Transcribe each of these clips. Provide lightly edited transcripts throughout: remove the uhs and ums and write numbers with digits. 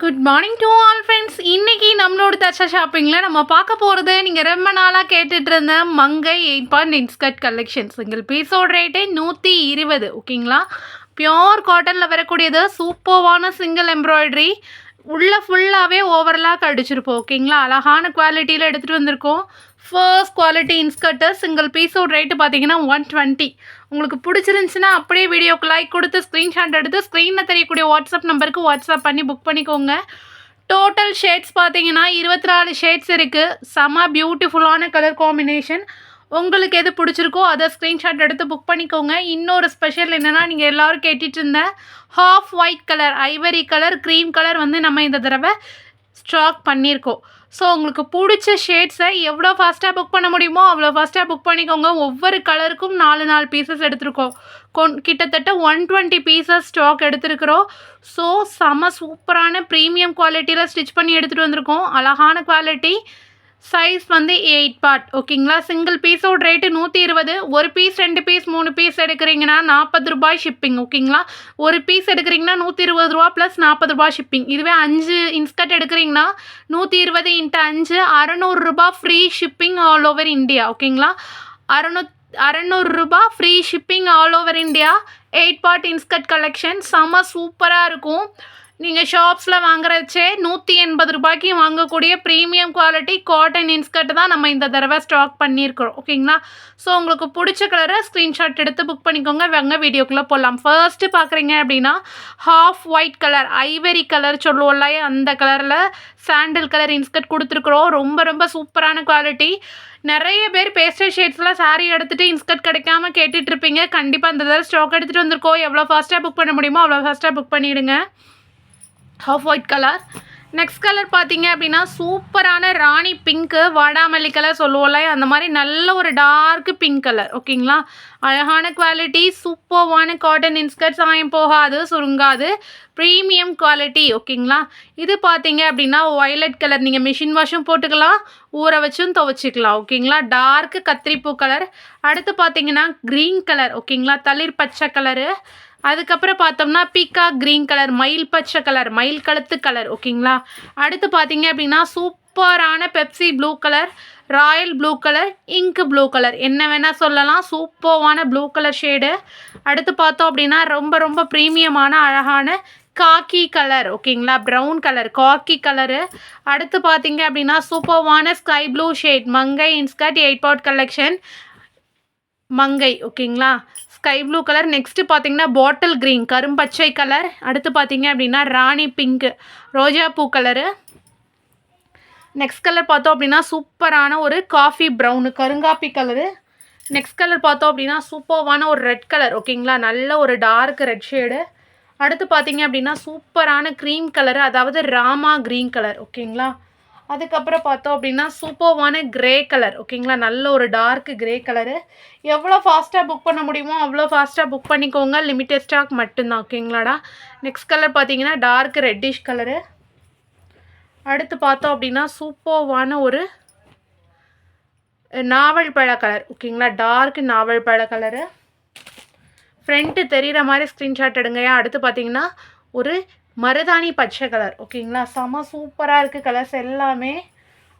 Good morning to all friends. இன்றைக்கி நம்மளோட தச்சா ஷாப்பிங்கில் நம்ம பார்க்க போகிறது நீங்கள் ரொம்ப நாளாக கேட்டுட்டு இருந்த Mangai 8 point inskirt collection. Single பீஸோட ரேட்டு 120. ஓகேங்களா? பியோர் காட்டனில் வரக்கூடியது. சூப்பர்வான சிங்கிள் எம்ப்ராய்டரி உள்ளே ஃபுல்லாகவே ஓவர்லாக் அடிச்சிருப்போம். ஓகேங்களா? அழகான குவாலிட்டியில் எடுத்துகிட்டு வந்திருக்கோம். First quality inskirt. சிங்கிள் பீஸோட ரேட்டு பார்த்தீங்கன்னா 120. உங்களுக்கு பிடிச்சிருந்துச்சுன்னா அப்படியே வீடியோக்கு லைக் கொடுத்து ஸ்க்ரீன்ஷாட் எடுத்து ஸ்க்ரீனில் தெரியக்கூடிய வாட்ஸ்அப் நம்பருக்கு வாட்ஸ்அப் பண்ணி புக் பண்ணிக்கோங்க. டோட்டல் ஷேட்ஸ் பார்த்தீங்கன்னா 24 ஷேட்ஸ் இருக்குது. செம பியூட்டிஃபுல்லான கலர் காம்பினேஷன். உங்களுக்கு எது பிடிச்சிருக்கோ அதை ஸ்க்ரீன்ஷாட் எடுத்து புக் பண்ணிக்கோங்க. இன்னொரு ஸ்பெஷல் என்னென்னா, நீங்கள் எல்லோரும் கேட்டுட்டு இருந்த half white colour, Ivory colour, cream colour வந்து நம்ம இந்த தடவை ஸ்டாக் பண்ணியிருக்கோம். ஸோ உங்களுக்கு பிடிச்ச ஷேட்ஸை எவ்வளோ ஃபாஸ்ட்டாக புக் பண்ண முடியுமோ அவ்வளோ ஃபாஸ்ட்டாக புக் பண்ணிக்கோங்க. ஒவ்வொரு கலருக்கும் 4 பீசஸ் எடுத்துருக்கோம். கிட்டத்தட்ட 120 பீசஸ் ஸ்டாக் எடுத்துருக்குறோம். ஸோ செம சூப்பரான ப்ரீமியம் குவாலிட்டியில் ஸ்டிச் பண்ணி எடுத்துகிட்டு வந்திருக்கோம். அழகான குவாலிட்டி. சைஸ் வந்து 8 பார்ட். ஓகேங்களா? சிங்கிள் பீஸோட ரேட்டு 120. ஒரு பீஸ், 2 பீஸ், 3 பீஸ் எடுக்கிறீங்கன்னா 40 ரூபாய் ஷிப்பிங். ஓகேங்களா? ஒரு பீஸ் எடுக்கிறீங்கன்னா 120 ரூபா ப்ளஸ் 40 ரூபா ஷிப்பிங். இதுவே 5 இன்ஸ்கர்ட் எடுக்கிறீங்கன்னா 120 × 5 600 ரூபா free shipping all over India. ஓகேங்களா? 600 ரூபா free shipping all over India. 8 part inskirt collection செம்ம சூப்பராக இருக்கும். நீங்கள் ஷாப்ஸில் வாங்குறச்சே 180 ரூபாய்க்கு வாங்கக்கூடிய ப்ரீமியம் குவாலிட்டி காட்டன் இன்ஸ்கர்ட் தான் நம்ம இந்த தடவை ஸ்டாக் பண்ணியிருக்கிறோம். ஓகேங்களா? ஸோ உங்களுக்கு பிடிச்ச கலரை ஸ்க்ரீன்ஷாட் எடுத்து புக் பண்ணிக்கோங்க. வாங்க வீடியோக்குள்ளே போடலாம். ஃபர்ஸ்ட்டு பார்க்குறீங்க அப்படின்னா half white colour, Ivory colour சொல்லுவோம்ல, அந்த கலரில் சாண்டில் கலர் இன்ஸ்கர்ட் கொடுத்துருக்குறோம். ரொம்ப ரொம்ப சூப்பரான குவாலிட்டி. நிறைய பேர் பேஸ்டல் ஷேட்ஸில் சாரீ எடுத்துகிட்டு இன்ஸ்கர்ட் கிடைக்காம கேட்டுட்ருப்பீங்க. கண்டிப்பாக இந்த தடவை ஸ்டாக் எடுத்துகிட்டு வந்திருக்கோம். எவ்வளோ ஃபாஸ்ட்டாக புக் பண்ண முடியுமோ அவ்வளோ ஃபாஸ்ட்டாக புக் பண்ணிவிடுங்க. Half white colour. Next colour பார்த்தீங்க அப்படின்னா சூப்பரான ராணி பிங்க்கு, வாடாமல்லி கலர் சொல்லுவோம்ல, அந்த மாதிரி நல்ல ஒரு டார்க் பிங்க் கலர். ஓகேங்களா? அழகான குவாலிட்டி. சூப்பர்வான cotton inskirt. சாயம் போகாது, சுருங்காது. Premium quality. ஓகேங்களா? இது பார்த்தீங்க அப்படின்னா வயலட் கலர். நீங்கள் மிஷின் வாஷும் போட்டுக்கலாம், ஊற வச்சும் துவைச்சிக்கலாம். ஓகேங்களா? டார்க் கத்திரிப்பூ கலர். அடுத்து பார்த்தீங்கன்னா க்ரீன் கலர். ஓகேங்களா? தளிர் பச்சை கலரு. அதுக்கப்புறம் பார்த்தோம்னா பீகாக் க்ரீன் கலர், மயில் பச்சை கலர், மயில் கழுத்து கலர். ஓகேங்களா? அடுத்து பார்த்தீங்க அப்படின்னா சூப்பரான Pepsi blue colour, Royal blue colour, ink blue colour, என்ன வேணால் சொல்லலாம். சூப்பரான ப்ளூ கலர் ஷேடு. அடுத்து பார்த்தோம் அப்படின்னா ரொம்ப ரொம்ப ப்ரீமியமான அழகான காக்கி கலர். ஓகேங்களா? ப்ரௌன் கலர், காக்கி கலரு. அடுத்து பார்த்தீங்க அப்படின்னா சூப்பர்வான ஸ்கை ப்ளூ ஷேட், மங்கை இன்ஸ்கர்ட் 8 பார்ட் கலெக்ஷன் மங்கை. ஓகேங்களா? Sky blue colour. நெக்ஸ்ட்டு பார்த்தீங்கன்னா பாட்டில் க்ரீன், கரும்பச்சை கலர். அடுத்து பார்த்தீங்க அப்படின்னா ராணி பிங்க்கு, ரோஜா பூ கலரு. நெக்ஸ்ட் கலர் பார்த்தோம் அப்படின்னா சூப்பரான ஒரு காஃபி ப்ரௌனு, கருங்காப்பி கலரு. நெக்ஸ்ட் கலர் பார்த்தோம் அப்படின்னா சூப்பர்வான ஒரு ரெட் கலர். ஓகேங்களா? நல்ல ஒரு டார்க் ரெட் ஷேடு. அடுத்து பார்த்தீங்க அப்படின்னா சூப்பரான க்ரீம் கலரு, அதாவது ராமா க்ரீன் கலர். ஓகேங்களா? அதுக்கப்புறம் பார்த்தோம் அப்படின்னா சூப்பர்வான க்ரே கலர். ஓகேங்களா? நல்ல ஒரு டார்க் க்ரே கலரு. எவ்வளோ ஃபாஸ்ட்டாக புக் பண்ண முடியுமோ அவ்வளோ ஃபாஸ்ட்டாக புக் பண்ணிக்கோங்க. லிமிட்டட் ஸ்டாக் மட்டும்தான். ஓகேங்களாடா? நெக்ஸ்ட் கலர் பார்த்தீங்கன்னா டார்க் ரெட்டிஷ் கலரு. அடுத்து பார்த்தோம் அப்படின்னா சூப்பர்வான ஒரு நாவல் பழ கலர். ஓகேங்களா? டார்க் நாவல் பழ கலரு. ஃப்ரண்ட்டு தெரிகிற மாதிரி ஸ்க்ரீன்ஷாட் எடுங்கயா. அடுத்து பார்த்தீங்கன்னா ஒரு மருதாணி பச்சை கலர். ஓகேங்களா? செம சூப்பராக இருக்குது கலர்ஸ் எல்லாமே.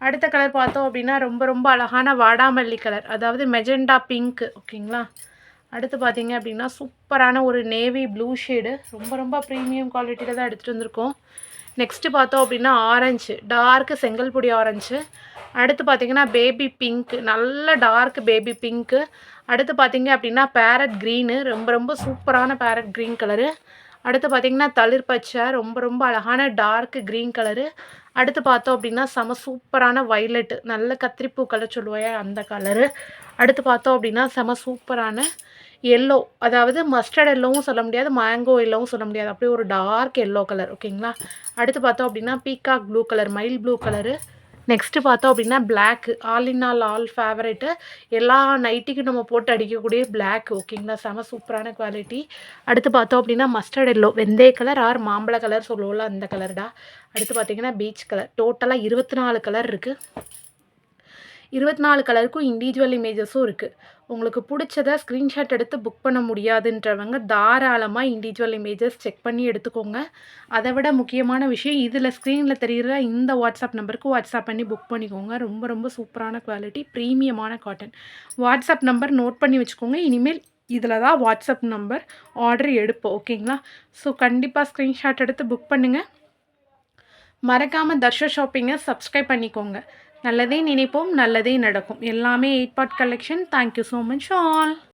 அடுத்த கலர் பார்த்தோம் அப்படின்னா ரொம்ப ரொம்ப அழகான வாடாமல்லி கலர், அதாவது மெஜெண்டா பிங்க்கு. ஓகேங்களா? அடுத்து பார்த்தீங்க அப்படின்னா சூப்பரான ஒரு நேவி ப்ளூ ஷேடு. ரொம்ப ரொம்ப ப்ரீமியம் குவாலிட்டியில் தான் எடுத்துகிட்டு வந்திருக்கோம். நெக்ஸ்ட்டு பார்த்தோம் அப்படின்னா ஆரஞ்சு, டார்க்கு செங்கல்பொடி ஆரஞ்சு. அடுத்து பார்த்தீங்கன்னா பேபி பிங்க்கு, நல்ல டார்க் பேபி பிங்க்கு. அடுத்து பார்த்தீங்க அப்படின்னா பேரட் க்ரீனு, ரொம்ப ரொம்ப சூப்பரான பேரட் க்ரீன் கலரு. அடுத்து பார்த்திங்கன்னா தளிர் பச்சை, ரொம்ப ரொம்ப அழகான டார்க் க்ரீன் கலரு. அடுத்து பார்த்தோம் அப்படின்னா செம சூப்பரான வைலட்டு, நல்ல கத்திரிப்பூ கலர் சொல்லுவாயா அந்த கலரு. அடுத்து பார்த்தோம் அப்படின்னா செம சூப்பரான எல்லோ, அதாவது மஸ்டர்ட் எல்லோவும் சொல்ல முடியாது, மேங்கோ எல்லோவும் சொல்ல முடியாது, அப்படியே ஒரு டார்க் எல்லோ கலர். ஓகேங்களா? அடுத்து பார்த்தோம் அப்படின்னா பீகாக் ப்ளூ கலர், மயில் ப்ளூ கலரு. நெக்ஸ்ட்டு பார்த்தோம் அப்படின்னா black, all in all favourite, எல்லா நைட்டிக்கும் நம்ம போட்டு அடிக்கக்கூடிய பிளாக். ஓகேங்களா? செம சூப்பரான குவாலிட்டி. அடுத்து பார்த்தோம் அப்படின்னா மஸ்டர்ட் எல்லோ, வெந்தய கலர் ஆர் மாம்பழ கலர் சொல்லுவோம்ல அந்த கலர்டா. அடுத்து பார்த்தீங்கன்னா பீச் கலர். டோட்டலாக 24 கலர் இருக்குது. 24 கலருக்கும் இண்டிவிஜுவல் இமேஜஸும் இருக்குது. உங்களுக்கு பிடிச்சத ஸ்க்ரீன்ஷாட் எடுத்து புக் பண்ண முடியாதுன்றவங்க தாராளமாக இண்டிவிஜுவல் இமேஜஸ் செக் பண்ணி எடுத்துக்கோங்க. அதை விட முக்கியமான விஷயம், இதில் ஸ்க்ரீனில் தெரிகிற இந்த வாட்ஸ்அப் நம்பருக்கு வாட்ஸ்அப் பண்ணி புக் பண்ணிக்கோங்க. ரொம்ப ரொம்ப சூப்பரான குவாலிட்டி, ப்ரீமியமான காட்டன். வாட்ஸ்அப் நம்பர் நோட் பண்ணி வச்சுக்கோங்க. இனிமேல் இதில் தான் வாட்ஸ்அப் நம்பர் ஆர்டர் எடுப்போம். ஓகேங்களா? ஸோ கண்டிப்பாக ஸ்க்ரீன்ஷாட் எடுத்து புக் பண்ணுங்கள். மறக்காமல் தர்ஷா ஷாப்பிங்கை சப்ஸ்கிரைப் பண்ணிக்கோங்க. நல்லதே நினைப்போம், நல்லதே நடக்கும். எல்லாமே 8 part collection. Thank you so much all.